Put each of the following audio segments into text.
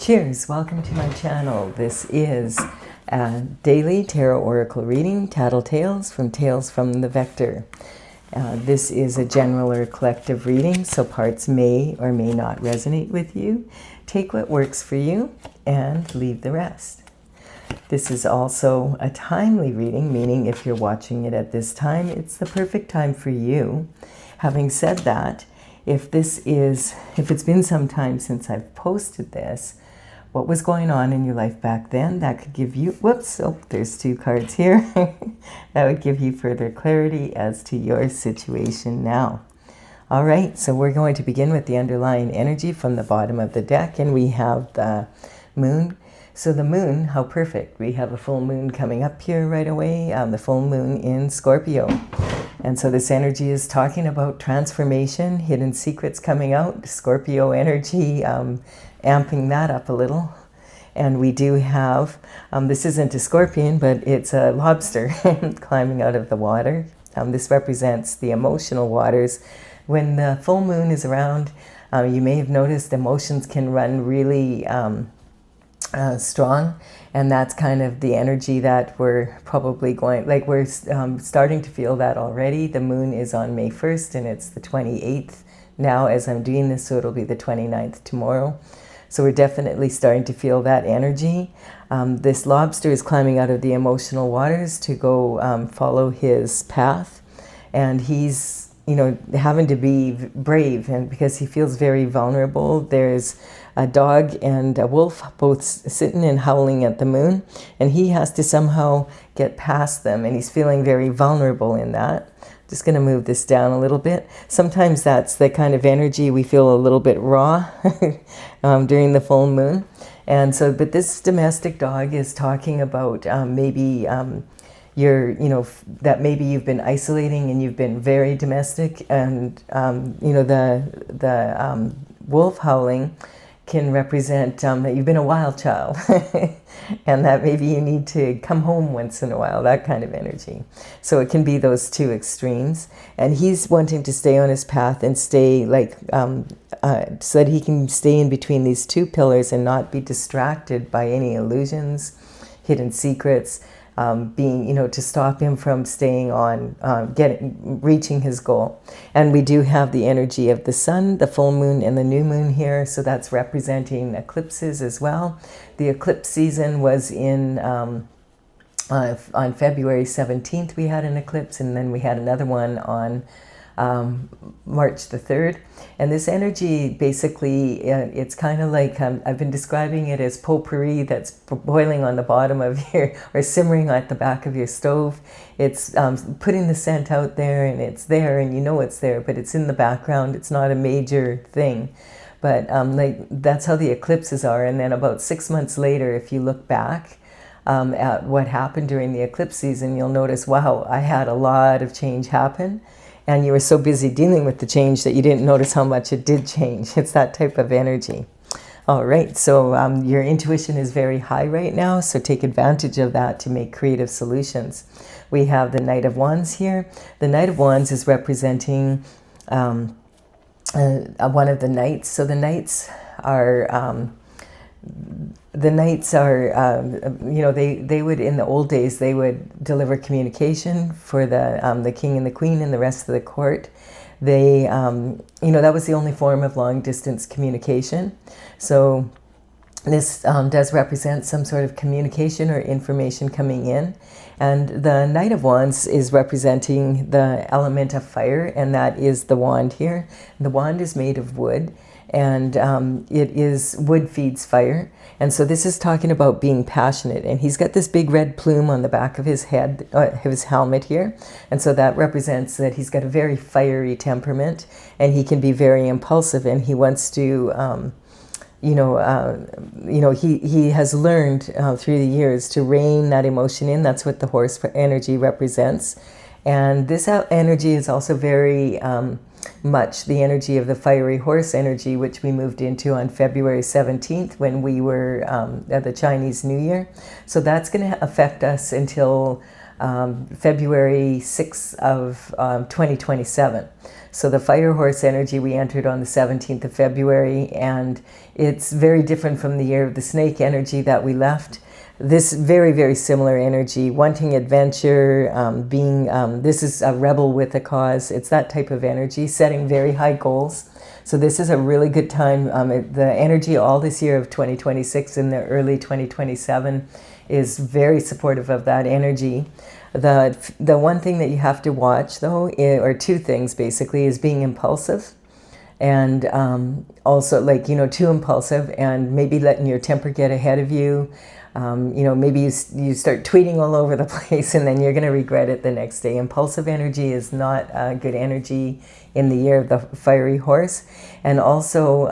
Cheers, welcome to my channel. This is a daily tarot oracle reading, Tattle Tales from the Vector. This is a general or collective reading, so parts may or may not resonate with you. Take what works for you and leave the rest. This is also a timely reading, meaning if you're watching it at this time, it's the perfect time for you. Having said that, if it's been some time since I've posted this, what was going on in your life back then, that could give you, whoops, oh, there's two cards here. That would give you further clarity as to your situation now. All right, so we're going to begin with the underlying energy from the bottom of the deck, and we have the moon. So the moon, how perfect. We have a full moon coming up here right away, the full moon in Scorpio. And so this energy is talking about transformation, hidden secrets coming out, Scorpio energy, amping that up a little. And we do have, this isn't a scorpion, but it's a lobster climbing out of the water. This represents the emotional waters. When the full moon is around, you may have noticed emotions can run really strong, and that's kind of the energy that we're probably going, like we're starting to feel that already. The moon is on May 1st and it's the 28th now as I'm doing this, so it'll be the 29th tomorrow. So we're definitely starting to feel that energy. This lobster is climbing out of the emotional waters to go follow his path, and he's, you know, having to be brave, and because he feels very vulnerable. There's a dog and a wolf both sitting and howling at the moon, and he has to somehow get past them, and he's feeling very vulnerable in that. Just going to move this down a little bit. Sometimes that's the kind of energy we feel a little bit raw during the full moon. And so, but this domestic dog is talking about maybe that maybe you've been isolating and you've been very domestic, and the wolf howling can represent that you've been a wild child and that maybe you need to come home once in a while, that kind of energy. So it can be those two extremes, and he's wanting to stay on his path and stay so that he can stay in between these two pillars and not be distracted by any illusions, hidden secrets, to stop him from staying on, reaching his goal. And we do have the energy of the sun, the full moon, and the new moon here, so that's representing eclipses as well. The eclipse season was on February 17th, we had an eclipse, and then we had another one on March the 3rd. And this energy, basically, it's kind of like, I've been describing it as potpourri that's boiling on the bottom of or simmering at the back of your stove. It's putting the scent out there, and it's there, and you know it's there, but it's in the background. It's not a major thing. But that's how the eclipses are. And then about 6 months later, if you look back at what happened during the eclipse season, you'll notice, wow, I had a lot of change happen. And you were so busy dealing with the change that you didn't notice how much it did change. It's that type of energy. All right, so your intuition is very high right now, so take advantage of that to make creative solutions. We have the Knight of Wands here. The Knight of Wands is representing one of the knights. So the knights are... they would, in the old days, they would deliver communication for the king and the queen and the rest of the court. They, that was the only form of long distance communication. So this does represent some sort of communication or information coming in. And the Knight of Wands is representing the element of fire, and that is the wand here. The wand is made of wood, and wood feeds fire. And so this is talking about being passionate, and he's got this big red plume on the back of his head, his helmet here, and so that represents that he's got a very fiery temperament, and he can be very impulsive, and he wants to he has learned through the years to rein that emotion in. That's what the horse energy represents. And this energy is also very much the energy of the fiery horse energy, which we moved into on February 17th when we were at the Chinese New Year. So that's going to affect us until February 6th of 2027. So the fire horse energy we entered on the 17th of February, and it's very different from the year of the snake energy that we left. This very, very similar energy, wanting adventure, this is a rebel with a cause. It's that type of energy, setting very high goals. So this is a really good time. The energy all this year of 2026 and the early 2027 is very supportive of that energy. The one thing that you have to watch, though, or two things basically, is being impulsive. And also, like, too impulsive and maybe letting your temper get ahead of you. Maybe you start tweeting all over the place and then you're going to regret it the next day. Impulsive energy is not a good energy in the year of the fiery horse. And also,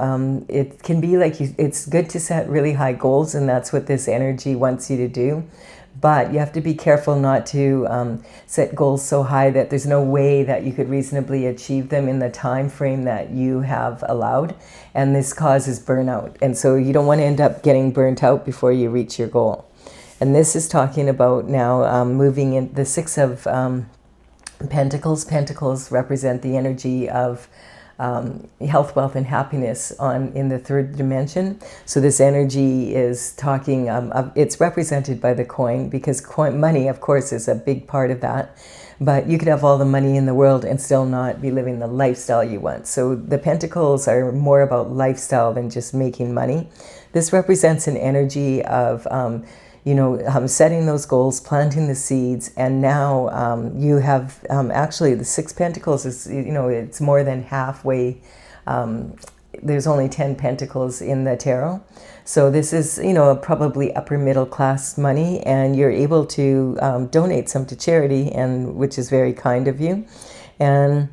it can be like it's good to set really high goals, and that's what this energy wants you to do. But you have to be careful not to set goals so high that there's no way that you could reasonably achieve them in the time frame that you have allowed. And this causes burnout. And so you don't want to end up getting burnt out before you reach your goal. And this is talking about now moving in the Six of Pentacles. Pentacles represent the energy of health, wealth, and happiness in the third dimension. So this energy is talking, it's represented by the coin, because money, of course, is a big part of that. But you could have all the money in the world and still not be living the lifestyle you want. So the pentacles are more about lifestyle than just making money. This represents an energy of setting those goals, planting the seeds, and now you have actually the Six Pentacles is, it's more than halfway. There's only 10 pentacles in the tarot. So this is, probably upper middle class money, and you're able to donate some to charity, and which is very kind of you. And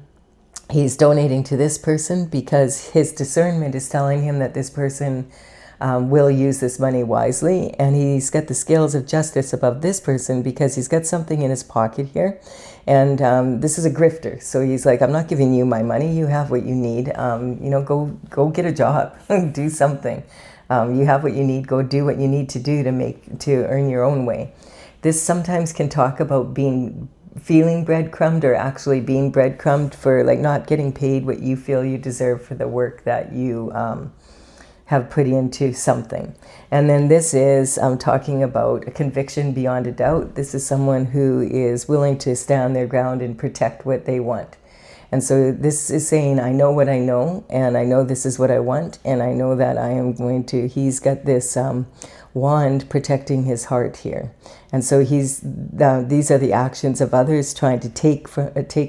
he's donating to this person because his discernment is telling him that this person will use this money wisely, and he's got the scales of justice above this person because he's got something in his pocket here, and this is a grifter. So he's like, I'm not giving you my money. You have what you need. Go get a job, do something. You have what you need. Go do what you need to do to earn your own way. This sometimes can talk about feeling breadcrumbed, or actually being breadcrumbed for like not getting paid what you feel you deserve for the work that you have put into something. And then this is talking about a conviction beyond a doubt. This is someone who is willing to stand their ground and protect what they want. And so this is saying, I know what I know, and I know this is what I want, and I know that I am going to, he's got this wand protecting his heart here. And so these are the actions of others trying to take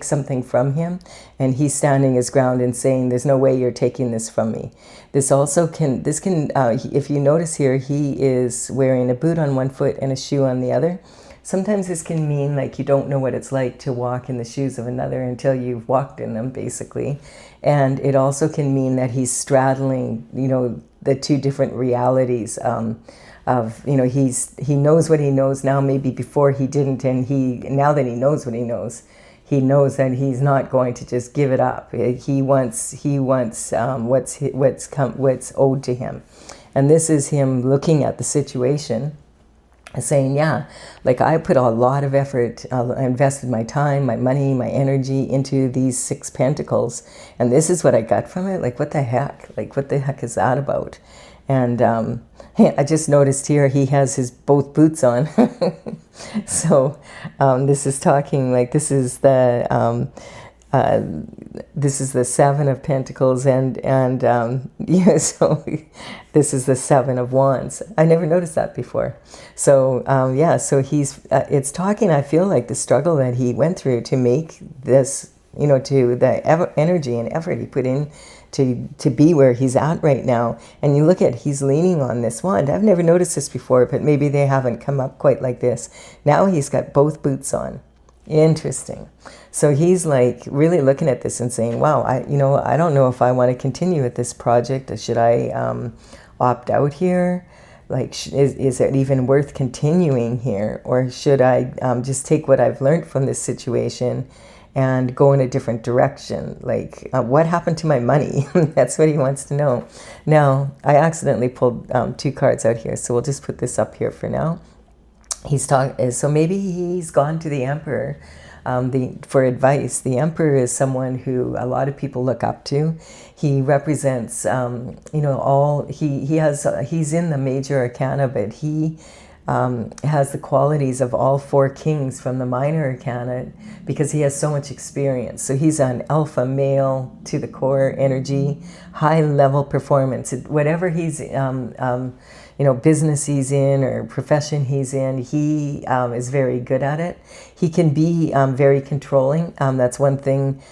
something from him, and he's standing his ground and saying, there's no way you're taking this from me. This can, if you notice here, he is wearing a boot on one foot and a shoe on the other. Sometimes this can mean like you don't know what it's like to walk in the shoes of another until you've walked in them, basically. And it also can mean that he's straddling, the two different realities he knows what he knows now, maybe before he didn't, and now that he knows what he knows that he's not going to just give it up. He wants what's owed to him. And this is him looking at the situation, saying, yeah, like I put a lot of effort, I invested my time, my money, my energy into these Six Pentacles, and this is what I got from it. Like, what the heck? Like, what the heck is that about? And I just noticed here he has his both boots on. So this is talking like this is the Seven of Pentacles, and so this is the Seven of Wands. I never noticed that before. So so it's talking, I feel like, the struggle that he went through to make this, to the energy and effort he put in to be where he's at right now. And you look at, he's leaning on this wand. I've never noticed this before, but maybe they haven't come up quite like this. Now he's got both boots on. Interesting. So he's like really looking at this and saying, wow, I don't know if I want to continue with this project. Should I opt out here? Like, is it even worth continuing here? Or should I just take what I've learned from this situation and go in a different direction? Like, what happened to my money? That's what he wants to know. Now, I accidentally pulled two cards out here, so we'll just put this up here for now. So maybe he's gone to the Emperor for advice. The Emperor is someone who a lot of people look up to. He represents, he's in the major arcana, but he has the qualities of all four kings from the minor arcana because he has so much experience. So he's an alpha male to the core energy, high level performance. Whatever he's business he's in or profession he's in, he is very good at it. He can be very controlling. That's one thing.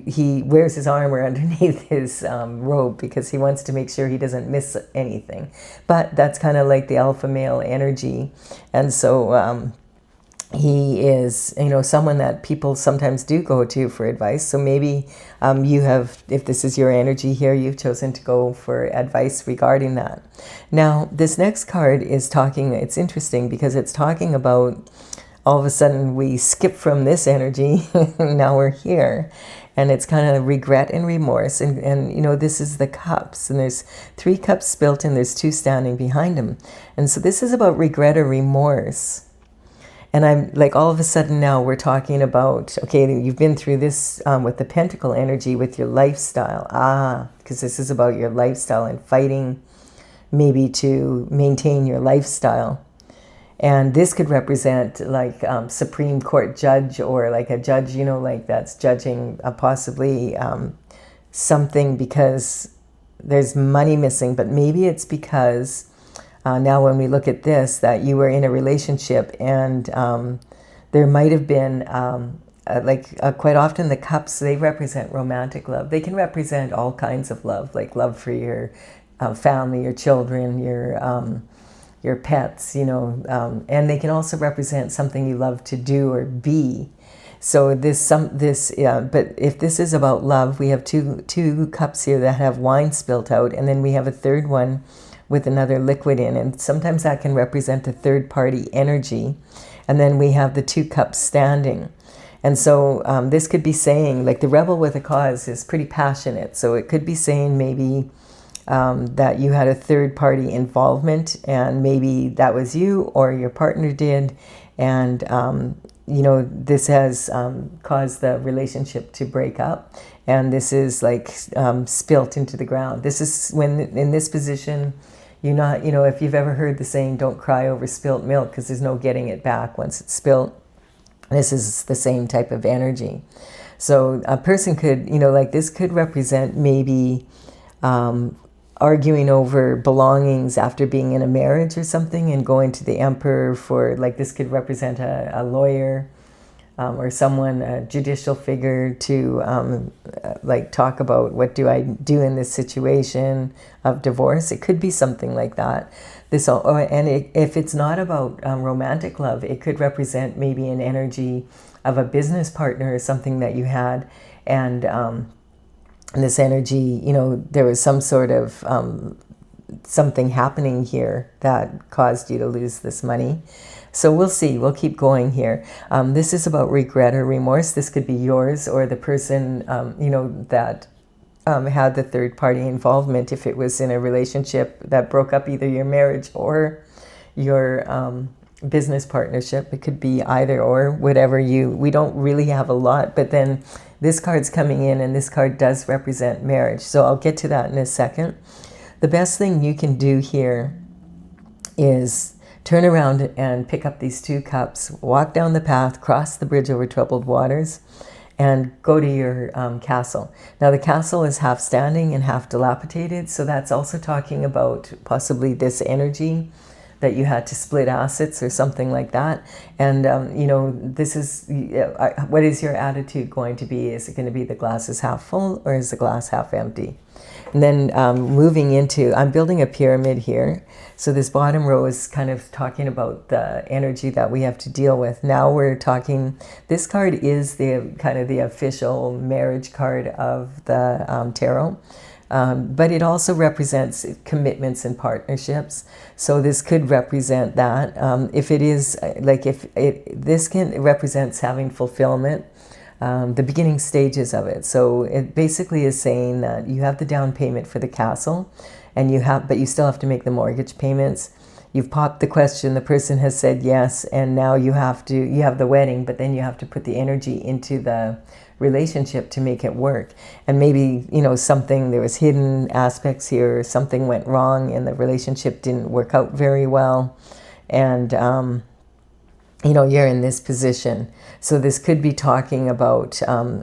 He wears his armor underneath his robe because he wants to make sure he doesn't miss anything. But that's kind of like the alpha male energy. And so he is, someone that people sometimes do go to for advice. So maybe if this is your energy here, you've chosen to go for advice regarding that. Now, this next card is it's interesting because it's talking about all of a sudden we skip from this energy, now we're here. And it's kind of regret and remorse. And this is the cups. And there's 3 cups spilt and there's 2 standing behind them. And so this is about regret or remorse. And I'm like, all of a sudden now we're talking about, okay, you've been through this with the pentacle energy with your lifestyle. Because this is about your lifestyle and fighting maybe to maintain your lifestyle. And this could represent like Supreme Court judge or like a judge, like that's judging possibly something because there's money missing. But maybe it's because now when we look at this, that you were in a relationship and there might have been, quite often the cups, they represent romantic love. They can represent all kinds of love, like love for your family, your children, your pets, and they can also represent something you love to do or be. So but if this is about love, we have two cups here that have wine spilt out, and then we have a third one with another liquid in, and sometimes that can represent a third party energy. And then we have the 2 cups standing. And so this could be saying, like the rebel with a cause is pretty passionate. So it could be saying maybe that you had a third party involvement, and maybe that was you or your partner did. And, this has caused the relationship to break up. And this is like spilt into the ground. This is when in this position, you're not, if you've ever heard the saying, don't cry over spilt milk, because there's no getting it back once it's spilt. This is the same type of energy. So a person could, this could represent maybe arguing over belongings after being in a marriage or something and going to the emperor for, this could represent a lawyer or someone, a judicial figure to talk about what do I do in this situation of divorce. It could be something like that. If it's not about romantic love, it could represent maybe an energy of a business partner or something that you had, and this energy, there was some sort of something happening here that caused you to lose this money. So we'll see. We'll keep going here. This is about regret or remorse. This could be yours or the person, that had the third party involvement. If it was in a relationship that broke up, either your marriage or your business partnership. It could be either or, whatever we don't really have a lot, but then this card's coming in and this card does represent marriage. So I'll get to that in a second. The best thing you can do here is turn around and pick up these 2 cups, walk down the path, cross the bridge over troubled waters, and go to your castle. Now the castle is half standing and half dilapidated, so that's also talking about possibly this energy that you had to split assets or something like that. And this is, what is your attitude going to be? Is it going to be the glass is half full or is the glass half empty? And then moving into, I'm building a pyramid here. So this bottom row is kind of talking about the energy that we have to deal with. Now we're talking, this card is the kind of the official marriage card of the tarot. But it also represents commitments and partnerships. So this could represent that. If it is, this can represents having fulfillment, the beginning stages of it. So it basically is saying that you have the down payment for the castle, and but you still have to make the mortgage payments. you've popped the question, the person has said yes, and now you have the wedding, but then you have to put the energy into the relationship to make it work. And maybe, you know, there was hidden aspects here, something went wrong and the relationship didn't work out very well. And, you know, you're in this position. So this could be talking about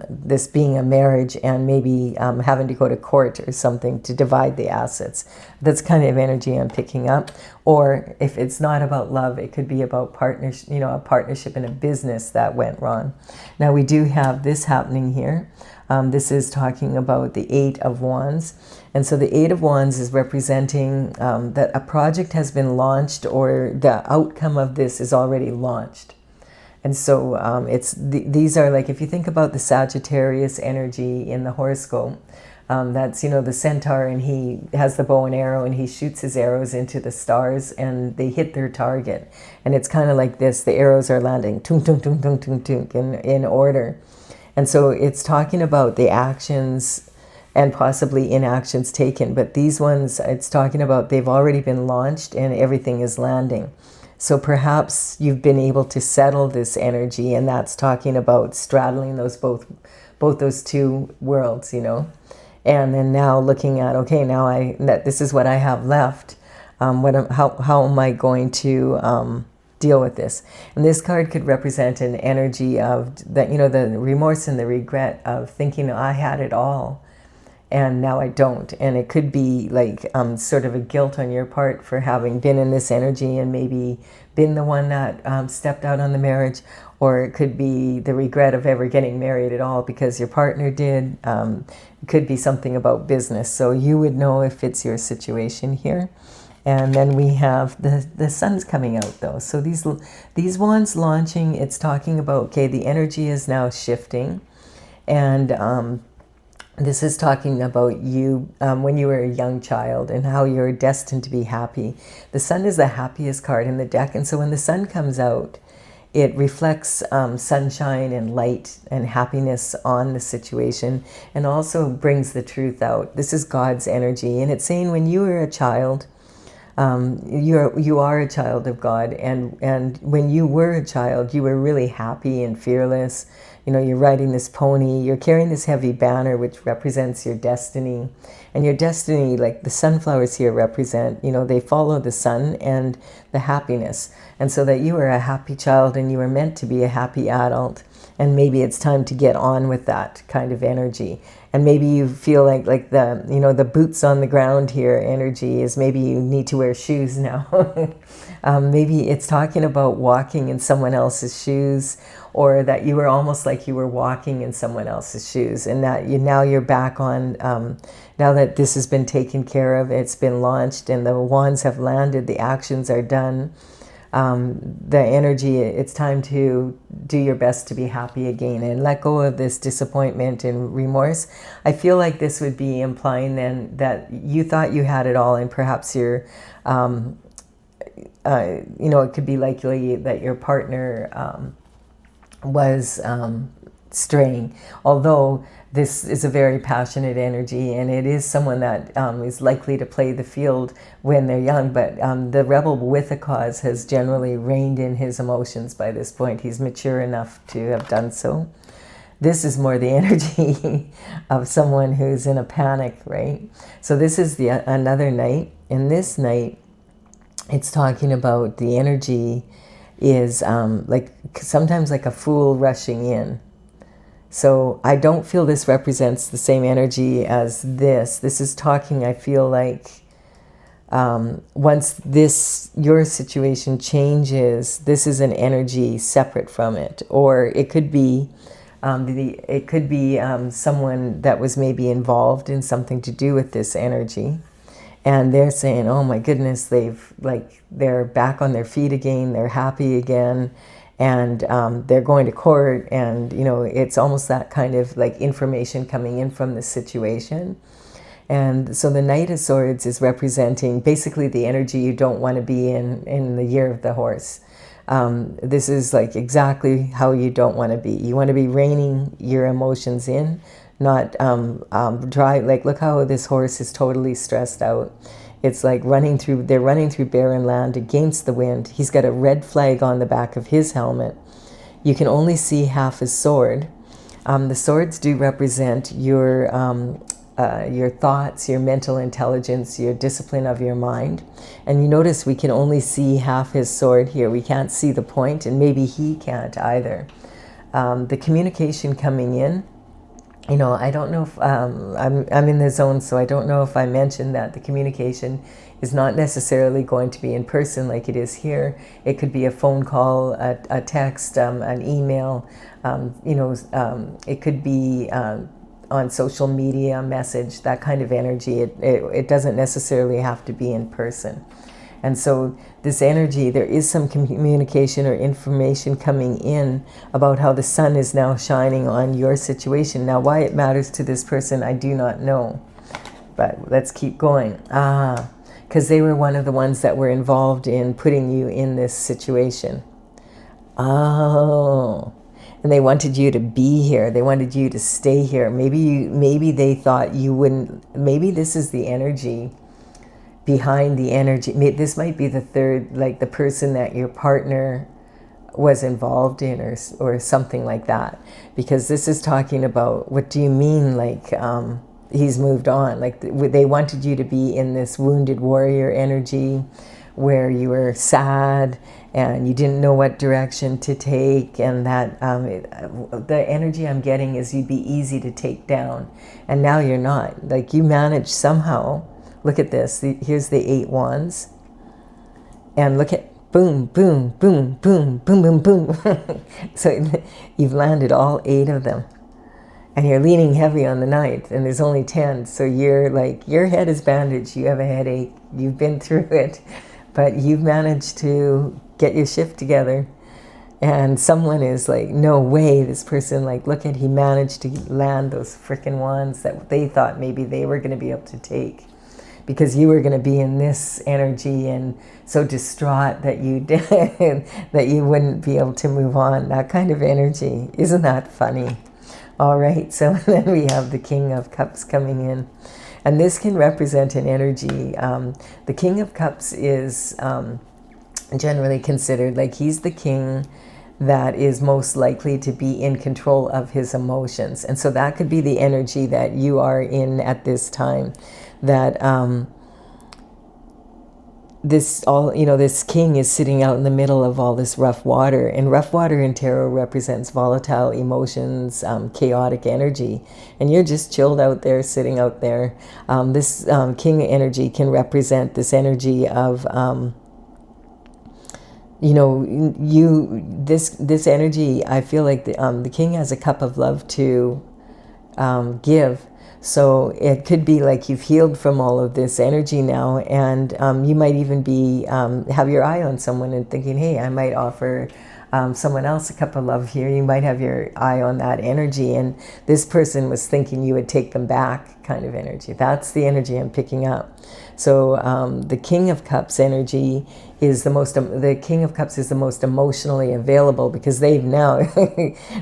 this being a marriage and maybe having to go to court or something to divide the assets. That's kind of energy I'm picking up. Or if it's not about love, it could be about partnership, you know, a partnership in a business that went wrong. Now we do have this happening here. This is talking about the 8 of Wands. And so the 8 of Wands is representing that a project has been launched, or the outcome of this is already launched. And so these are like, if you think about the Sagittarius energy in the horoscope, that's, you know, the centaur, and he has the bow and arrow and he shoots his arrows into the stars and they hit their target. And it's kind of like this, the arrows are landing tung, tung, tung, tung, tung, tung, in order. And so it's talking about the actions and possibly inactions taken. But these ones, it's talking about they've already been launched and everything is landing. So perhaps you've been able to settle this energy, and that's talking about straddling those both those two worlds, you know. And then now looking at, okay, now this is what I have left. How am I going to deal with this? And this card could represent an energy of that, you know, the remorse and the regret of thinking I had it all and now I don't. And it could be like sort of a guilt on your part for having been in this energy and maybe been the one that stepped out on the marriage. Or it could be the regret of ever getting married at all because your partner did. It could be something about business. So you would know if it's your situation here. And then we have the sun's coming out though. So these wands launching, it's talking about, okay, the energy is now shifting. And this is talking about you when you were a young child and how you're destined to be happy. The sun is the happiest card in the deck. And so when the sun comes out, it reflects sunshine and light and happiness on the situation, and also brings the truth out. This is God's energy. And it's saying when you were a child, you are a child of God, and when you were a child, you were really happy and fearless. You know, you're riding this pony, you're carrying this heavy banner which represents your destiny. And your destiny, like the sunflowers here represent, you know, they follow the sun and the happiness. And so that you were a happy child and you were meant to be a happy adult. And maybe it's time to get on with that kind of energy. And maybe you feel like the, you know, the boots on the ground here energy is maybe you need to wear shoes now. Maybe it's talking about walking in someone else's shoes, or that you were almost like you were walking in someone else's shoes, and that now you're back on, now that this has been taken care of, it's been launched and the wands have landed, the actions are done. The energy, it's time to do your best to be happy again and let go of this disappointment and remorse. I feel like this would be implying then that you thought you had it all, and perhaps you're, you know, it could be likely that your partner was straying, although this is a very passionate energy, and it is someone that is likely to play the field when they're young, but the rebel with a cause has generally reined in his emotions by this point. He's mature enough to have done so. This is more the energy of someone who's in a panic, right? So this is another night. In this night, it's talking about the energy is like sometimes like a fool rushing in. So I don't feel this represents the same energy as this. This is talking, I feel like once your situation changes, this is an energy separate from it. Or it could be someone that was maybe involved in something to do with this energy. And they're saying, oh my goodness, they're back on their feet again, they're happy again. And they're going to court, and you know, it's almost that kind of like information coming in from the situation. And so the Knight of Swords is representing basically the energy you don't want to be in the year of the horse. This is like exactly how you don't want to be. You want to be reining your emotions in, not dry. Like, look how this horse is totally stressed out. It's like they're running through barren land against the wind. He's got a red flag on the back of his helmet. You can only see half his sword. The swords do represent your thoughts, your mental intelligence, your discipline of your mind. And you notice we can only see half his sword here. We can't see the point, and maybe he can't either. The communication coming in, you know, I don't know if I'm in the zone, so I don't know if I mentioned that the communication is not necessarily going to be in person like it is here. It could be a phone call, a text, an email. It could be on social media, message, that kind of energy. It doesn't necessarily have to be in person. And so this energy, there is some communication or information coming in about how the sun is now shining on your situation. Now, why it matters to this person, I do not know. But let's keep going. Because they were one of the ones that were involved in putting you in this situation. Oh. And they wanted you to be here. They wanted you to stay here. Maybe they thought you wouldn't. Maybe this is the energy behind the energy. This might be the third, like the person that your partner was involved in, or something like that. Because this is talking about, what do you mean, like he's moved on? Like they wanted you to be in this wounded warrior energy where you were sad and you didn't know what direction to take, and that the energy I'm getting is you'd be easy to take down, and now you're not. Like you managed somehow. Look at this. Here's the 8 wands. And look at boom, boom, boom, boom, boom, boom, boom. So you've landed all 8 of them. And you're leaning heavy on the 9th, and there's only 10. So you're like, your head is bandaged. You have a headache. You've been through it. But you've managed to get your shift together. And someone is like, no way, this person, like, look at, he managed to land those freaking wands that they thought maybe they were going to be able to take. Because you were going to be in this energy and so distraught that you did, that you wouldn't be able to move on. That kind of energy. Isn't that funny? All right, so then we have the King of Cups coming in. And this can represent an energy. The King of Cups is generally considered, like, he's the king that is most likely to be in control of his emotions. And so that could be the energy that you are in at this time. That this king is sitting out in the middle of all this rough water. And rough water in tarot represents volatile emotions, chaotic energy. And you're just chilled out there, sitting out there. This king energy can represent this energy of, this energy. I feel like the king has a cup of love to give. So it could be like you've healed from all of this energy now, and you might even be have your eye on someone and thinking, hey, I might offer someone else a cup of love here. You might have your eye on that energy, and this person was thinking you would take them back, kind of energy. That's the energy I'm picking up. So the King of Cups energy is the King of Cups is the most emotionally available, because they've now,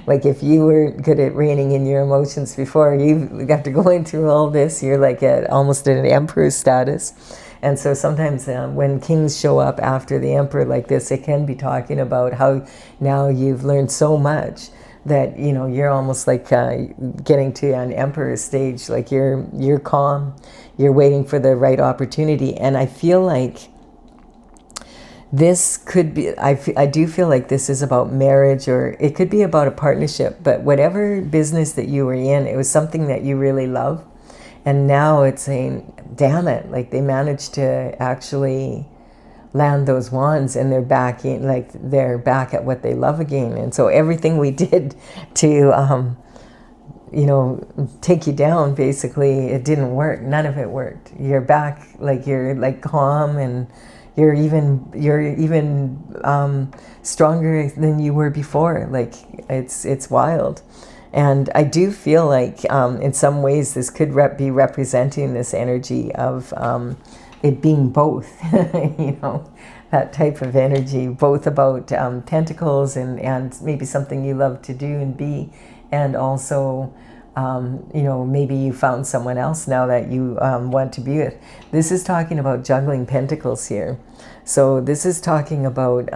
like, if you were good at reining in your emotions before, you've got to going through all this. You're like almost at an emperor status. And so sometimes when kings show up after the emperor like this, it can be talking about how now you've learned so much that, you're almost like getting to an emperor stage. Like you're calm, you're waiting for the right opportunity. And I feel like this could be, I do feel like this is about marriage, or it could be about a partnership. But whatever business that you were in, it was something that you really love. And now it's saying, damn it, like they managed to actually land those wands, and they're back in, like they're back at what they love again. And so everything we did to, take you down, basically, it didn't work. None of it worked. You're back, like you're like calm, and you're even stronger than you were before. Like it's wild. And I do feel like in some ways this could be representing this energy of it being both, that type of energy, both about pentacles and maybe something you love to do and be, and also you know, maybe you found someone else now that you want to be with. This is talking about juggling pentacles here. So this is talking about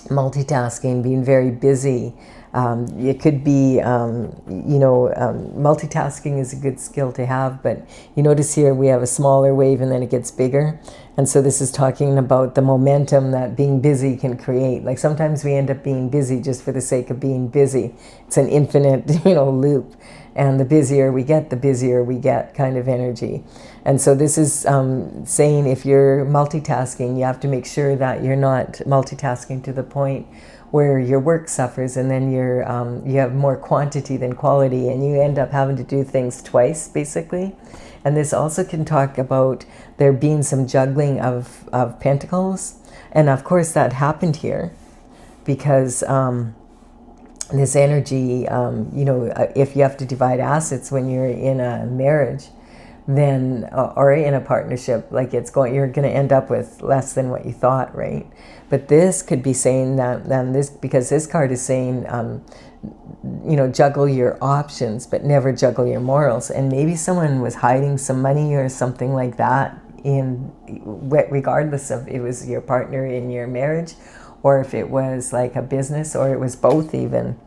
multitasking, being very busy. It could be, you know, multitasking is a good skill to have, but you notice here we have a smaller wave and then it gets bigger. And so this is talking about the momentum that being busy can create. Like sometimes we end up being busy just for the sake of being busy. It's an infinite, you know, loop. And the busier we get, kind of energy. And so this is saying if you're multitasking, you have to make sure that you're not multitasking to the point where your work suffers, and then you have more quantity than quality, and you end up having to do things twice, basically. And this also can talk about there being some juggling of pentacles. And of course that happened here because this energy, you know, if you have to divide assets when you're in a marriage, then, or in a partnership, like you're going to end up with less than what you thought, right? But this could be saying that, because this card is saying, you know, juggle your options, but never juggle your morals. And maybe someone was hiding some money or something like that, regardless of it was your partner in your marriage, or if it was like a business, or it was both even.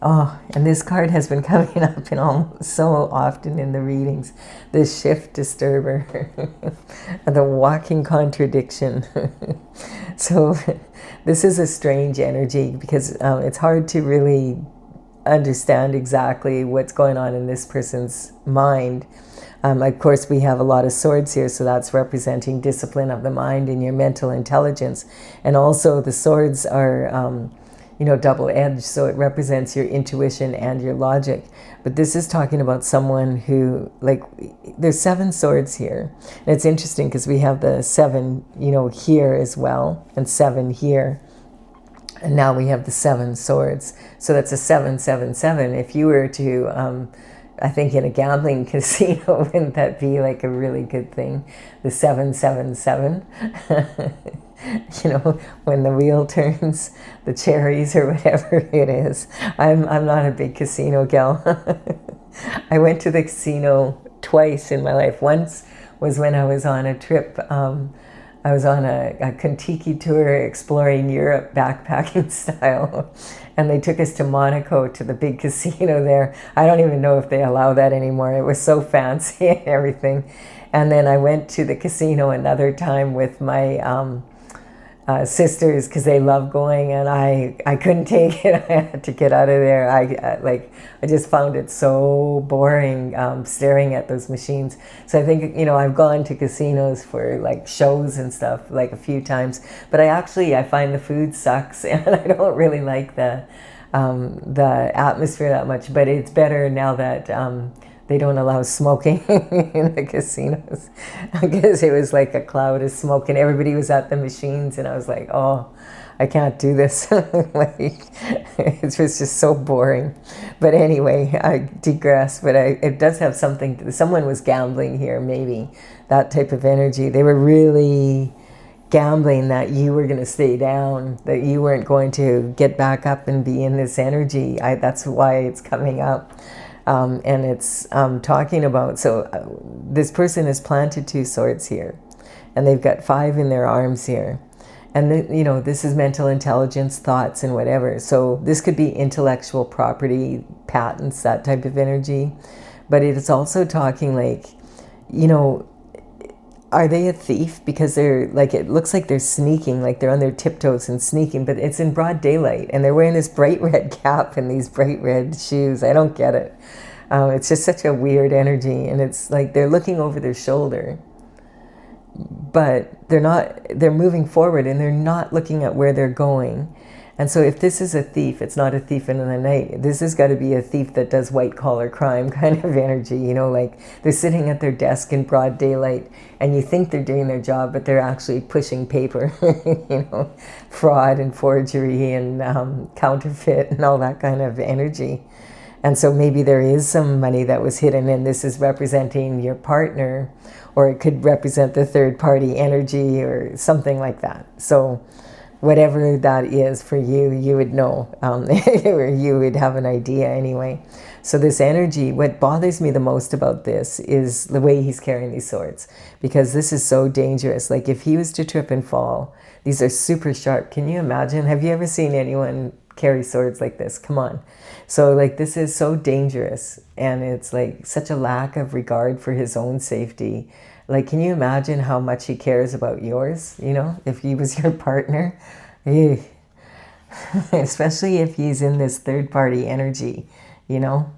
Oh, and this card has been coming up in almost so often in the readings. The shift disturber, the walking contradiction. So this is a strange energy because it's hard to really understand exactly what's going on in this person's mind. Of course, we have a lot of swords here, so that's representing discipline of the mind and your mental intelligence. And also the swords are, you know, double-edged, so it represents your intuition and your logic. But this is talking about someone who, like, there's 7 swords here. And it's interesting because we have the 7, you know, here as well, and 7 here. And now we have the 7 swords. So that's a 777. If you were to, I think in a gambling casino, wouldn't that be like a really good thing? The 777. You know, when the wheel turns, the cherries or whatever it is. I'm not a big casino gal. I went to the casino twice in my life. Once was when I was on a trip. I was on a Kentucky tour exploring Europe backpacking style. And they took us to Monaco, to the big casino there. I don't even know if they allow that anymore. It was so fancy and everything. And then I went to the casino another time with my sisters because they love going, and I couldn't take it. I had to get out of there. I just found it so boring staring at those machines. So I think, you know, I've gone to casinos for like shows and stuff like a few times, but I find the food sucks and I don't really like the atmosphere that much. But it's better now that they don't allow smoking in the casinos, because it was like a cloud of smoke and everybody was at the machines, and I was like, oh, I can't do this. Like, it was just so boring. But anyway, I digress, but it does have something. Someone was gambling here, maybe, that type of energy. They were really gambling that you were going to stay down, that you weren't going to get back up and be in this energy. That's why it's coming up. And it's talking about, so this person has planted 2 swords here, and they've got 5 in their arms here. And, you know, this is mental intelligence, thoughts, and whatever. So this could be intellectual property, patents, that type of energy. But it's also talking like, you know, are they a thief? Because they're like, it looks like they're sneaking, like they're on their tiptoes and sneaking, but it's in broad daylight and they're wearing this bright red cap and these bright red shoes. I don't get it. It's just such a weird energy, and it's like they're looking over their shoulder, but they're moving forward and they're not looking at where they're going. And so if this is a thief, it's not a thief in the night. This has got to be a thief that does white collar crime kind of energy, you know, like they're sitting at their desk in broad daylight and you think they're doing their job, but they're actually pushing paper, you know, fraud and forgery and counterfeit and all that kind of energy. And so maybe there is some money that was hidden, and this is representing your partner, or it could represent the third party energy or something like that. So whatever that is for you, you would know, or you would have an idea anyway. So this energy, what bothers me the most about this is the way he's carrying these swords, because this is so dangerous. Like if he was to trip and fall, these are super sharp. Can you imagine? Have you ever seen anyone carry swords like this? Come on. So like this is so dangerous, and it's like such a lack of regard for his own safety. Like, can you imagine how much he cares about yours, you know, if he was your partner? Especially if he's in this third-party energy, you know?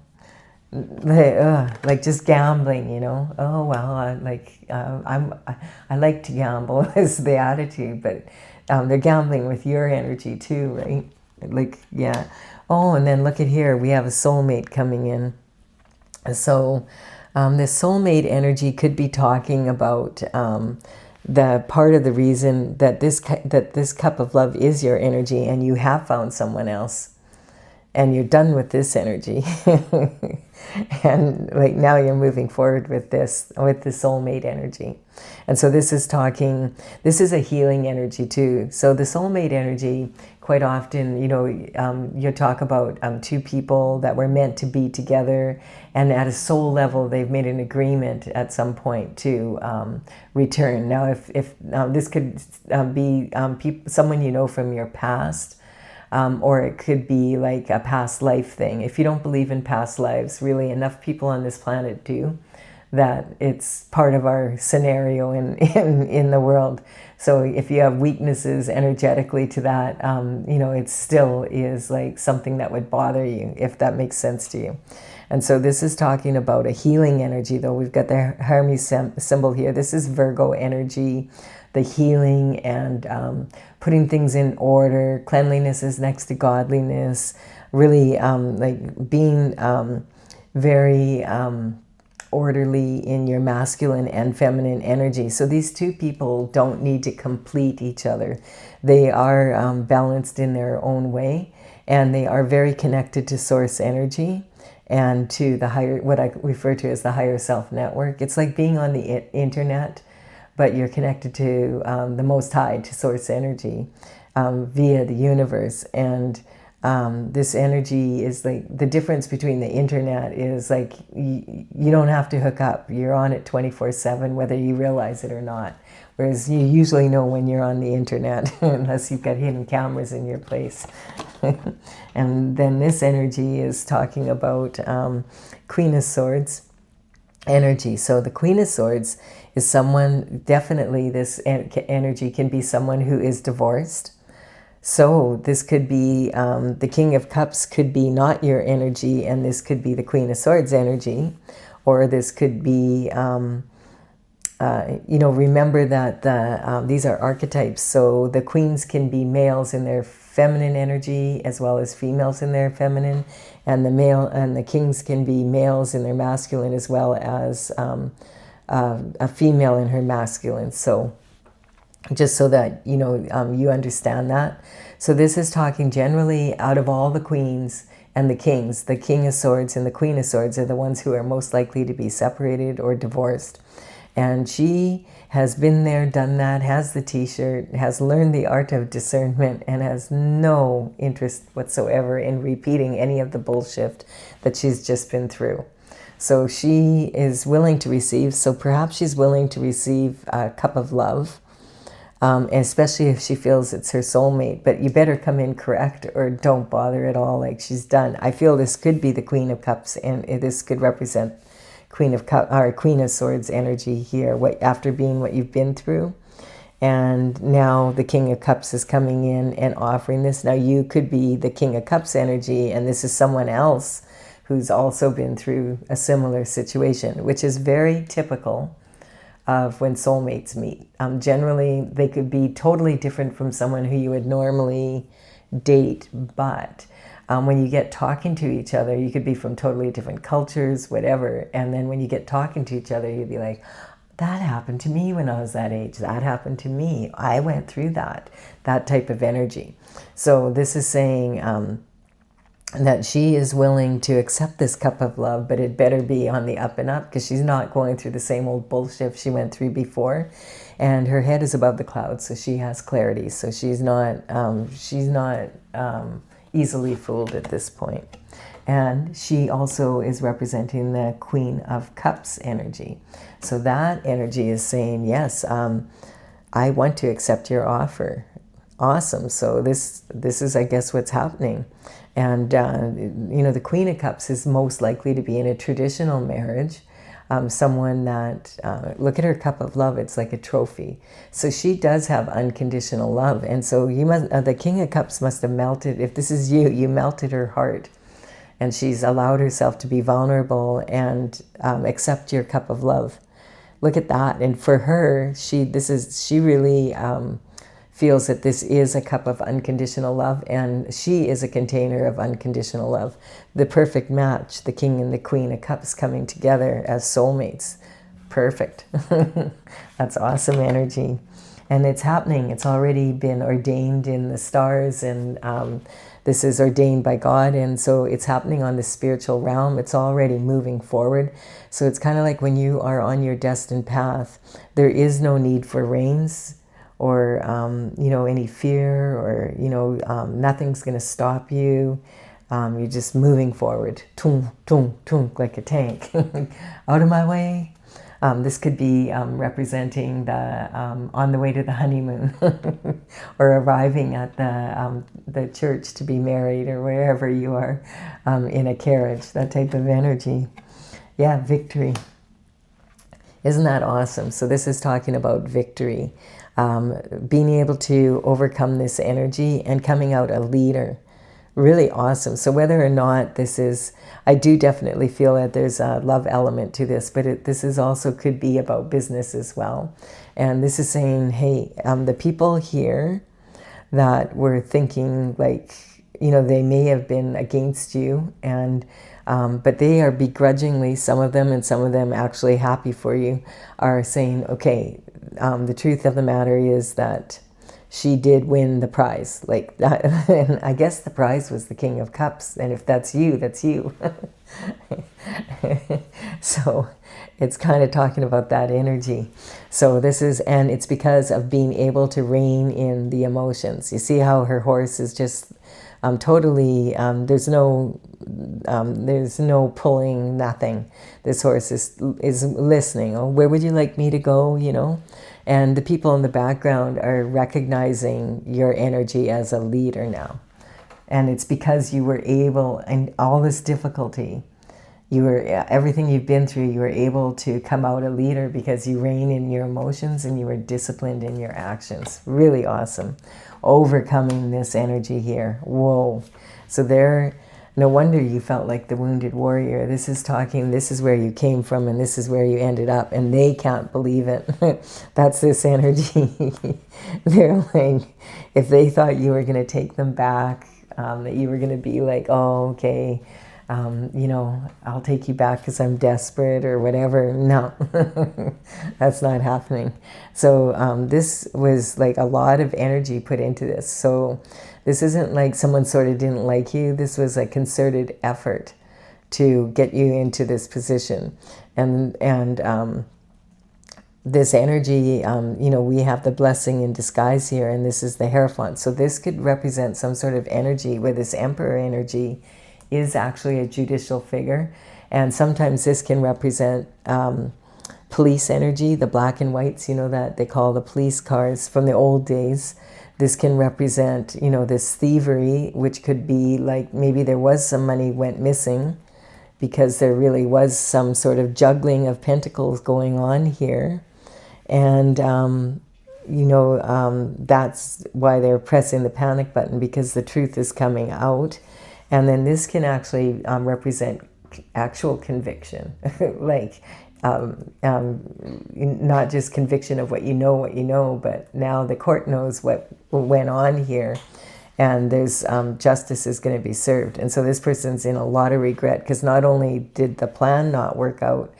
Like just gambling, you know? Oh, well, I like to gamble is the attitude, but they're gambling with your energy too, right? Like, yeah. Oh, and then look at here. We have a soulmate coming in. So this soulmate energy could be talking about the part of the reason that this cup of love is your energy, and you have found someone else, and you're done with this energy, and like now you're moving forward with the soulmate energy. And so this is a healing energy too. So the soulmate energy, quite often, you know, you talk about two people that were meant to be together, and at a soul level, they've made an agreement at some point to return. Now, if this could be someone you know from your past, or it could be like a past life thing. If you don't believe in past lives, really enough people on this planet do, that it's part of our scenario in the world. So if you have weaknesses energetically to that, you know, it still is like something that would bother you, if that makes sense to you. And so this is talking about a healing energy, though. We've got the Hermes symbol here. This is Virgo energy, the healing and putting things in order. Cleanliness is next to godliness. Really like being very orderly in your masculine and feminine energy. So these two people don't need to complete each other. They are balanced in their own way, and they are very connected to source energy and to the higher, what I refer to as the higher self network. It's like being on the internet, but you're connected to the Most High, to source energy via the universe. And this energy is like, the difference between the internet is like you don't have to hook up. You're on it 24/7, whether you realize it or not. Whereas you usually know when you're on the internet, unless you've got hidden cameras in your place. And then this energy is talking about Queen of Swords energy. So the Queen of Swords is someone, definitely this energy can be someone who is divorced. So this could be, the King of Cups could be not your energy, and this could be the Queen of Swords energy. Or this could be, you know, remember that these are archetypes. So the queens can be males in their feminine energy as well as females in their feminine. And the kings can be males in their masculine as well as a female in her masculine. So just so that, you know, you understand that. So this is talking generally out of all the queens and the kings. The King of Swords and the Queen of Swords are the ones who are most likely to be separated or divorced. And she has been there, done that, has the t-shirt, has learned the art of discernment, and has no interest whatsoever in repeating any of the bullshit that she's just been through. So she is willing to receive. So perhaps she's willing to receive a cup of love, especially if she feels it's her soulmate. But you better come in correct, or don't bother at all, like she's done. I feel this could be the Queen of Cups, and this could represent Queen of Swords energy here, after being what you've been through. And now the King of Cups is coming in and offering this. Now you could be the King of Cups energy, and this is someone else who's also been through a similar situation, which is very typical of when soulmates meet. Generally, they could be totally different from someone who you would normally date, but when you get talking to each other, you could be from totally different cultures, whatever. And then when you get talking to each other, you'd be like, that happened to me when I was that age. That happened to me. I went through that type of energy. So this is saying that she is willing to accept this cup of love, but it better be on the up and up, because she's not going through the same old bullshit she went through before. And her head is above the clouds, so she has clarity. So she's not easily fooled at this point. And she also is representing the Queen of Cups energy. So that energy is saying, yes, I want to accept your offer. Awesome. So this is, I guess, what's happening. And, you know, the Queen of Cups is most likely to be in a traditional marriage. Someone that, look at her cup of love, it's like a trophy. So she does have unconditional love. And so you must, the King of Cups must have melted, if this is you, you melted her heart. And she's allowed herself to be vulnerable and accept your cup of love. Look at that. And for her, she really feels that this is a cup of unconditional love, and she is a container of unconditional love. The perfect match, the King and the Queen of Cups coming together as soulmates. Perfect. That's awesome energy. And it's happening. It's already been ordained in the stars, and this is ordained by God, and so it's happening on the spiritual realm. It's already moving forward. So it's kind of like when you are on your destined path, there is no need for rains or you know, any fear, or you know, nothing's going to stop you. You're just moving forward, tunk, tunk, tunk, like a tank. Out of my way. This could be representing the on the way to the honeymoon, or arriving at the church to be married, or wherever you are, in a carriage. That type of energy. Yeah, victory. Isn't that awesome? So this is talking about victory. Being able to overcome this energy and coming out a leader. Really awesome. So whether or not this is, I do definitely feel that there's a love element to this, but this is also could be about business as well. And this is saying, hey, the people here that were thinking like, you know, they may have been against you, and but they are begrudgingly, some of them actually happy for you, are saying, okay, the truth of the matter is that she did win the prize. Like that, and I guess the prize was the King of Cups, and if that's you, that's you. So it's kind of talking about that energy. So this is, and it's because of being able to rein in the emotions. You see how her horse is just totally, there's no pulling, nothing. This horse is listening. Oh, where would you like me to go, you know? And the people in the background are recognizing your energy as a leader now. And it's because you were able, and all this difficulty, you were, everything you've been through, you were able to come out a leader because you rein in your emotions and you were disciplined in your actions. Really awesome. Overcoming this energy here. Whoa. So no wonder you felt like the wounded warrior. This is talking, this is where you came from, and this is where you ended up, and they can't believe it. That's this energy. They're like, if they thought you were going to take them back, that you were going to be like, oh, okay, you know, I'll take you back because I'm desperate or whatever. No, that's not happening. So this was like a lot of energy put into this. So this isn't like someone sort of didn't like you. This was a concerted effort to get you into this position. And this energy, you know, we have the blessing in disguise here, and this is the Hierophant. So this could represent some sort of energy where this Emperor energy is actually a judicial figure. And sometimes this can represent police energy, the black and whites, you know, that they call the police cars from the old days. This can represent, you know, this thievery, which could be like maybe there was some money went missing because there really was some sort of juggling of pentacles going on here. And, you know, that's why they're pressing the panic button, because the truth is coming out. And then this can actually represent actual conviction, like not just conviction of what you know, but now the court knows what went on here, and there's justice is going to be served. And so this person's in a lot of regret, because not only did the plan not work out,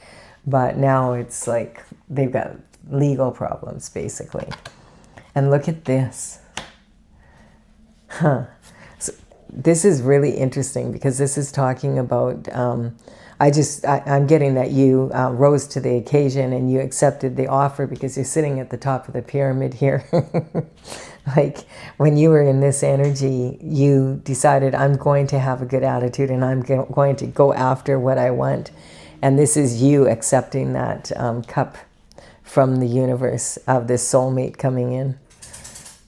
but now it's like they've got legal problems, basically. And look at this. Huh. this is really interesting because this is talking about, I'm getting that you rose to the occasion and you accepted the offer because you're sitting at the top of the pyramid here. Like when you were in this energy, you decided, I'm going to have a good attitude and I'm going to go after what I want. And this is you accepting that cup from the universe of this soulmate coming in.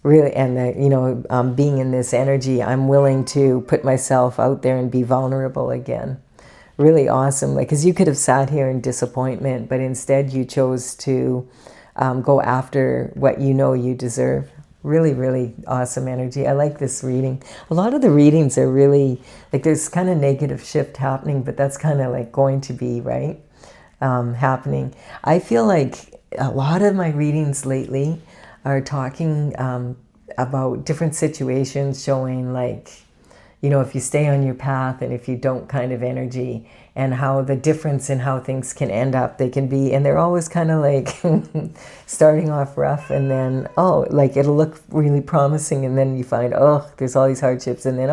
Really, and being in this energy, I'm willing to put myself out there and be vulnerable again. Really awesome. Like, because you could have sat here in disappointment, but instead you chose to go after what you know you deserve. Really, really awesome energy. I like this reading. A lot of the readings are really, like there's kind of negative shift happening, but that's kind of like going to be, right, happening. I feel like a lot of my readings lately are talking about different situations, showing like, if you stay on your path and if you don't kind of energy, and how the difference in how things can end up, they can be, and they're always kind of like starting off rough and then, like it'll look really promising and then you find, there's all these hardships and then,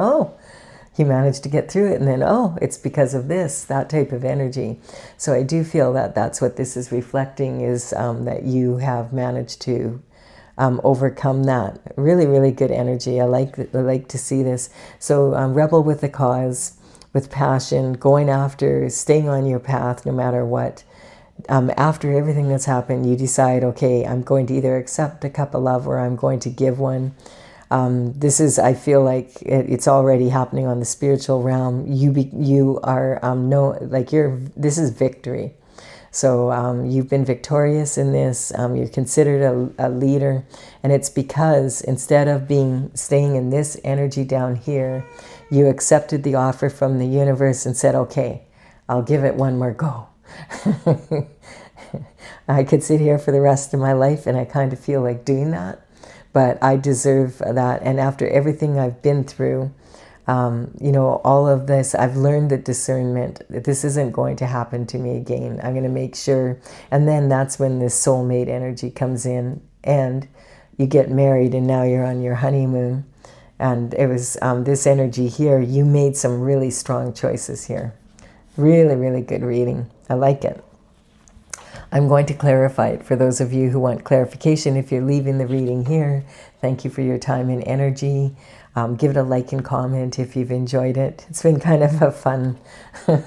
you managed to get through it and then, it's because of this, that type of energy. So I do feel that that's what this is reflecting, is that you have managed to overcome that. Really, really good energy. I like to see this. So rebel with the cause, with passion, going after, staying on your path no matter what. After everything that's happened, you decide, okay, I'm going to either accept a cup of love or I'm going to give one. This is, I feel like it's already happening on the spiritual realm. You are this is victory. So you've been victorious in this. You're considered a leader, and it's because instead of staying in this energy down here, you accepted the offer from the universe and said, okay, I'll give it one more go. I could sit here for the rest of my life, and I kind of feel like doing that, but I deserve that. And after everything I've been through, all of this, I've learned the discernment that this isn't going to happen to me again. I'm going to make sure. And then that's when this soulmate energy comes in and you get married and now you're on your honeymoon. And it was this energy here. You made some really strong choices here. Really, really good reading. I like it. I'm going to clarify it for those of you who want clarification. If you're leaving the reading here, thank you for your time and energy. Give it a like and comment if you've enjoyed it. It's been kind of a fun, a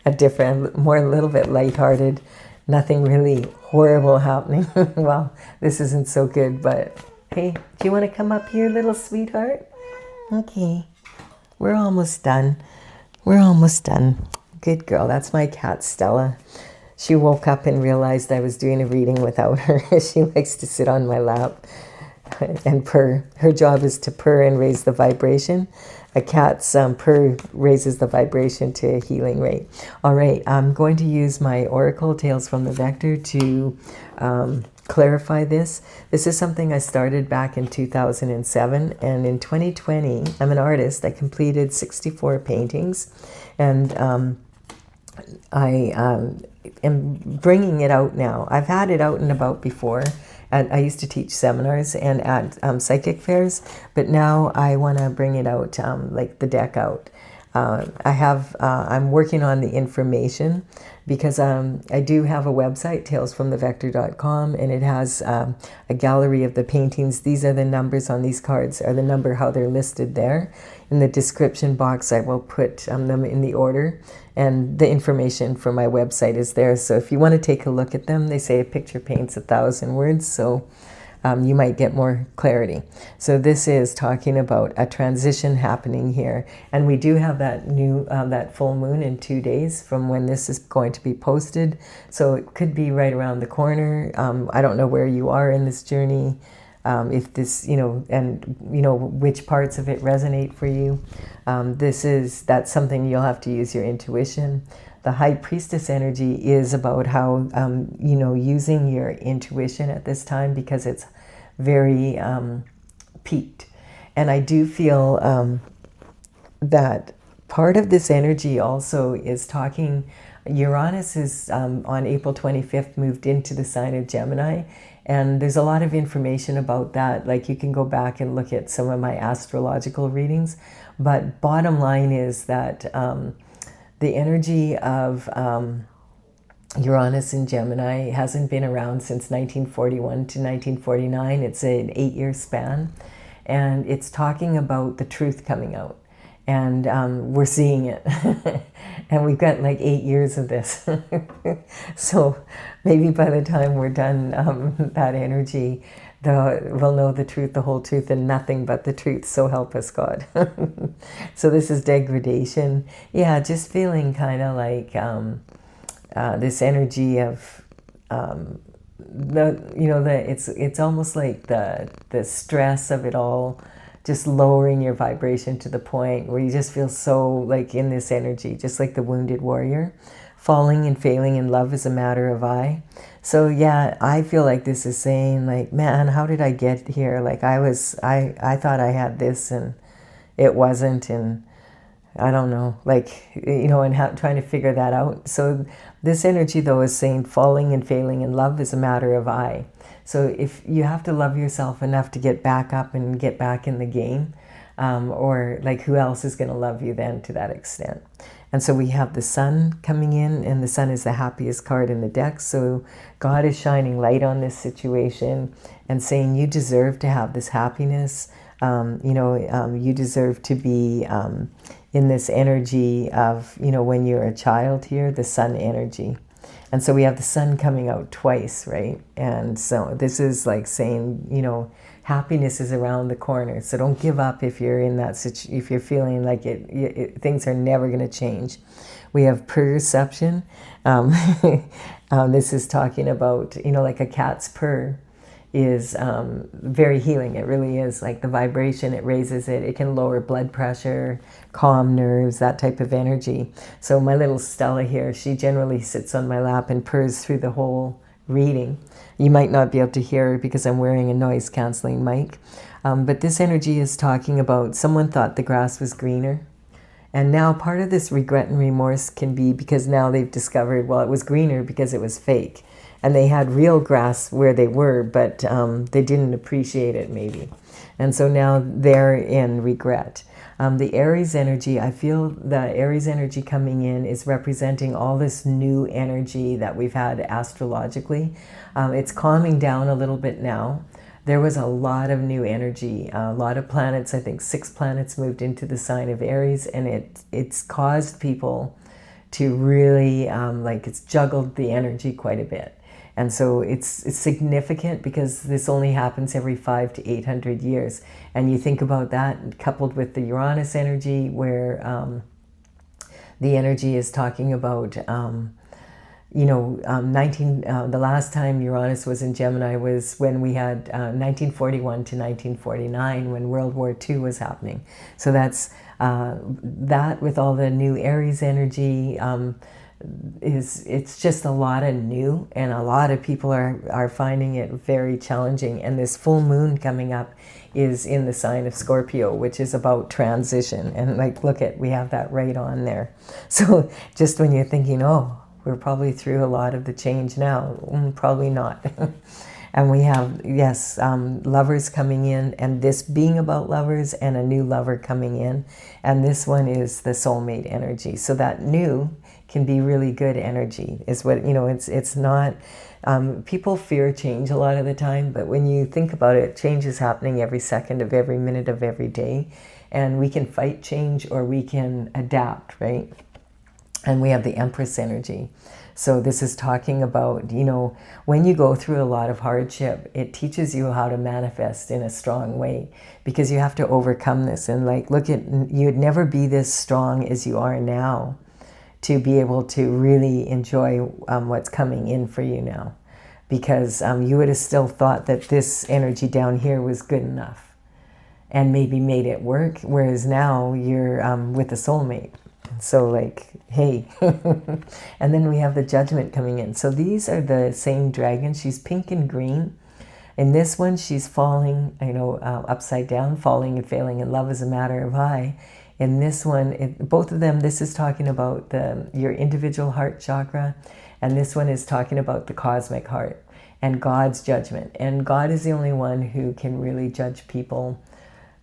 little bit lighthearted. Nothing really horrible happening. Well, this isn't so good, but hey, do you want to come up here, little sweetheart? Okay, we're almost done. We're almost done. Good girl. That's my cat, Stella. She woke up and realized I was doing a reading without her. She likes to sit on my lap and purr. Her job is to purr and raise the vibration. A cat's purr raises the vibration to a healing rate. All right, I'm going to use my Oracle Tales from the Vector to clarify this. This is something I started back in 2007, and in 2020, I'm an artist. I completed 64 paintings, and I am bringing it out now. I've had it out and about before. I used to teach seminars and at psychic fairs, but now I want to bring it out, like the deck out. I'm working on the information because I do have a website, talesfromthevector.com, and it has a gallery of the paintings. These are the numbers on these cards, are the number how they're listed there. In the description box, I will put them in the order, and the information for my website is there. So if you want to take a look at them, they say a picture paints 1,000 words, so you might get more clarity. So this is talking about a transition happening here, and we do have that new that full moon in 2 days from when this is going to be posted. So it could be right around the corner. I don't know where you are in this journey. If this, which parts of it resonate for you. That's something you'll have to use your intuition. The High Priestess energy is about how, using your intuition at this time because it's very peaked. And I do feel that part of this energy also is talking, Uranus is on April 25th moved into the sign of Gemini, And there's a lot of information about that. Like you can go back and look at some of my astrological readings. But bottom line is that the energy of Uranus in Gemini hasn't been around since 1941 to 1949. It's an 8-year span. And it's talking about the truth coming out. And we're seeing it. And we've got like 8 years of this. So maybe by the time we're done, that energy, we'll know the truth, the whole truth, and nothing but the truth. So help us God. So this is degradation. Yeah, just feeling kind of like this energy of it's almost like the stress of it all, just lowering your vibration to the point where you just feel so like in this energy, just like the wounded warrior. Falling and failing in love is a matter of I. So yeah, I feel like this is saying like, man, how did I get here? Like I thought I had this and it wasn't, and I don't know, like, and trying to figure that out. So this energy though is saying falling and failing in love is a matter of I. So if you have to love yourself enough to get back up and get back in the game, or like who else is going to love you then to that extent? And so we have the sun coming in, and the sun is the happiest card in the deck. So God is shining light on this situation and saying you deserve to have this happiness. You deserve to be in this energy of, when you're a child here, the sun energy. And so we have the sun coming out twice, right? And so this is like saying, happiness is around the corner. So don't give up if you're in that situation, if you're feeling like things are never going to change. We have perception. This is talking about, like a cat's purr is very healing. It really is. Like the vibration, it raises it. It can lower blood pressure, calm nerves, that type of energy. So my little Stella here, she generally sits on my lap and purrs through the whole reading. You might not be able to hear her because I'm wearing a noise canceling mic. But this energy is talking about someone thought the grass was greener. And now part of this regret and remorse can be because now they've discovered, well, it was greener because it was fake. And they had real grass where they were, but they didn't appreciate it maybe. And so now they're in regret. The Aries energy, I feel the Aries energy coming in is representing all this new energy that we've had astrologically. It's calming down a little bit now. There was a lot of new energy, a lot of planets. I think 6 planets moved into the sign of Aries, and it's caused people to really, it's juggled the energy quite a bit. And so it's significant because this only happens every 500 to 800 years. And you think about that coupled with the Uranus energy, where the energy is talking about, the last time Uranus was in Gemini was when we had 1941 to 1949, when World War II was happening. So that's that with all the new Aries energy, it's just a lot of new, and a lot of people are finding it very challenging. And this full moon coming up is in the sign of Scorpio, which is about transition. And we have that right on there. So just when you're thinking, oh, we're probably through a lot of the change now, probably not. And we have, yes, lovers coming in, and this being about lovers and a new lover coming in. And this one is the soulmate energy. So that new can be really good energy is what, it's not, people fear change a lot of the time, but when you think about it, change is happening every second of every minute of every day. And we can fight change or we can adapt, right? And we have the Empress energy. So this is talking about, when you go through a lot of hardship, it teaches you how to manifest in a strong way, because you have to overcome this. And you'd never be this strong as you are now to be able to really enjoy what's coming in for you now, because you would have still thought that this energy down here was good enough and maybe made it work, whereas now you're with a soulmate. So hey. And then we have the Judgment coming in. So these are the same dragon. She's pink and green. In this one, she's falling, upside down, falling and failing in love is a matter of I. In this one, both of them, this is talking about your individual heart chakra, and this one is talking about the cosmic heart. and God's judgment. And God is the only one who can really judge people,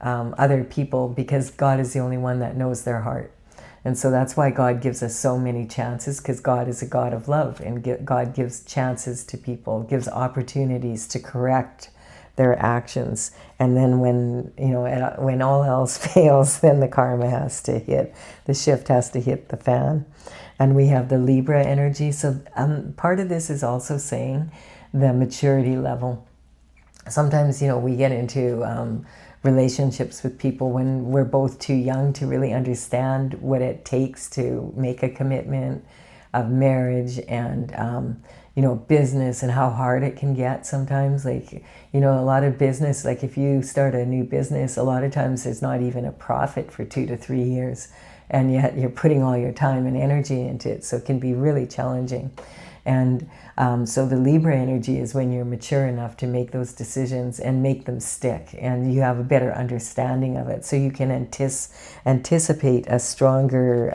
other people, because God is the only one that knows their heart. And so that's why God gives us so many chances, because God is a God of love, and God gives chances to people, gives opportunities to correct their actions. And then when all else fails, then the karma has to hit, the shift has to hit the fan. And we have the Libra energy. So part of this is also saying the maturity level. Sometimes, we get into relationships with people when we're both too young to really understand what it takes to make a commitment of marriage and business, and how hard it can get sometimes. Like, a lot of business, like if you start a new business, a lot of times there's not even a profit for 2 to 3 years, and yet you're putting all your time and energy into it, so it can be really challenging. And so the Libra energy is when you're mature enough to make those decisions and make them stick, and you have a better understanding of it, so you can anticipate a stronger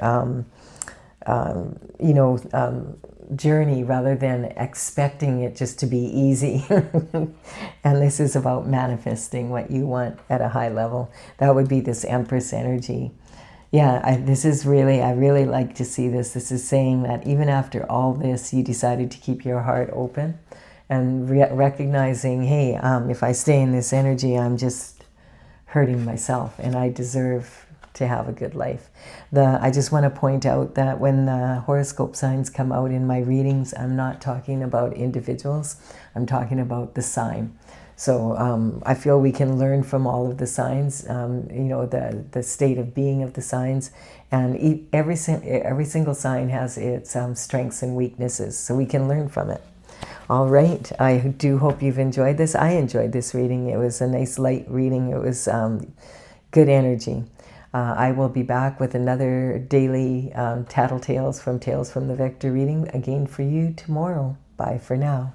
journey, rather than expecting it just to be easy. And this is about manifesting what you want at a high level. That would be this Empress energy. Yeah, I really like to see this. This is saying that even after all this, you decided to keep your heart open, and recognizing, hey, if I stay in this energy, I'm just hurting myself, and I deserve to have a good life. I just want to point out that when the horoscope signs come out in my readings, I'm not talking about individuals. I'm talking about the sign. So I feel we can learn from all of the signs, the state of being of the signs, and every single sign has its strengths and weaknesses, so we can learn from it. All right, I do hope you've enjoyed this. I enjoyed this reading. It was a nice light reading. It was good energy. I will be back with another daily Tattle Tales from the Vector reading again for you tomorrow. Bye for now.